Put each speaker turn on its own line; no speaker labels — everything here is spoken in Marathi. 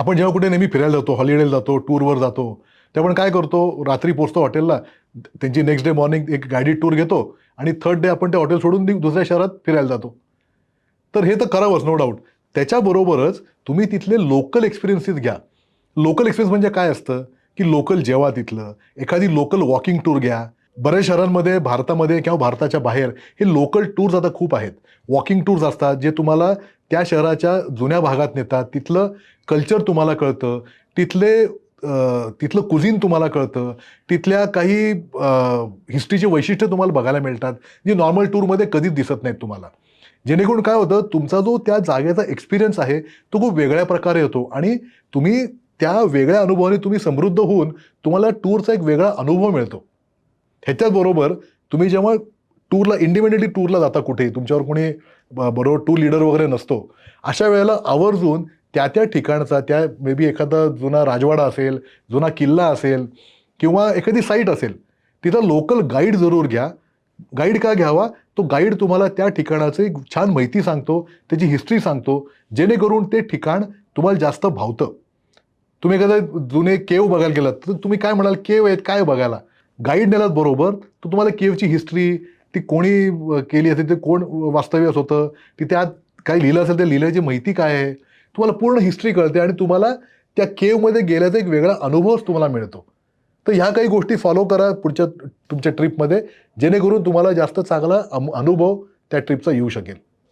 आपण जेव्हा कुठे नेहमी फिरायला जातो, हॉलिडेला जातो, टूरवर जातो, तेव्हा आपण काय करतो, रात्री पोहोचतो हॉटेलला, त्यांची नेक्स्ट डे मॉर्निंग एक गाईडेड टूर घेतो आणि थर्ड डे आपण ते हॉटेल सोडून दुसऱ्या शहरात फिरायला जातो. तर हे तर करावंच, नो डाऊट. त्याच्याबरोबरच तुम्ही तिथले लोकल एक्सपिरियन्सेस घ्या. लोकल एक्सपिरियन्स म्हणजे काय असतं, की लोकल जेवा तिथलं, एखादी लोकल वॉकिंग टूर घ्या. बऱ्याच शहरांमध्ये, भारतामध्ये किंवा भारताच्या बाहेर हे लोकल टूर्स आता खूप आहेत. वॉकिंग टूर्स असतात, जे तुम्हाला त्या शहराच्या जुन्या भागात नेतात. तिथलं कल्चर तुम्हाला कळतं, तिथलं कुझिन तुम्हाला कळतं, तिथल्या काही हिस्ट्रीचे वैशिष्ट्य तुम्हाला बघायला मिळतात, जे नॉर्मल टूरमध्ये कधीच दिसत नाहीत तुम्हाला. जेणेकरून काय होतं, तुमचा जो त्या जागेचा एक्सपिरियन्स आहे, तो खूप वेगळ्या प्रकारे येतो आणि तुम्ही त्या वेगळ्या अनुभवाने तुम्ही समृद्ध होऊन तुम्हाला टूरचा एक वेगळा अनुभव मिळतो. ह्याच्याचबरोबर तुम्ही जेव्हा इंडिपेंडेंटली टूरला जाता कुठे, तुमच्यावर कोणी बरोबर टूर लीडर वगैरे नसतो, अशा वेळेला आवर्जून त्या ठिकाणचा, त्या मे बी एखादा जुना राजवाडा असेल, जुना किल्ला असेल किंवा एखादी साईट असेल, तिथं लोकल गाईड जरूर घ्या. गाईड का घ्यावा? तो गाईड तुम्हाला त्या ठिकाणाची छान माहिती सांगतो, त्याची हिस्ट्री सांगतो, जेणेकरून ते ठिकाण तुम्हाला जास्त भावतं. तुम्ही एखादा जुने केव बघायला गेलात, तर तुम्ही काय म्हणाल, केव आहेत काय बघायला? गाईड नेलात बरोबर, तर तुम्हाला केवची हिस्ट्री, ती कोणी केली असेल, ते कोण वास्तव्यास होतं, ती त्यात काय लिहिलं असेल, त्या लिहिल्याची माहिती काय आहे, तुम्हाला पूर्ण हिस्ट्री कळते आणि तुम्हाला त्या केवमध्ये गेल्याचा एक वेगळा अनुभवच तुम्हाला मिळतो. तर ह्या काही गोष्टी फॉलो करा पुढच्या तुमच्या ट्रिपमध्ये, जेणेकरून तुम्हाला जास्त चांगला अनुभव त्या ट्रिपचा येऊ शकेल.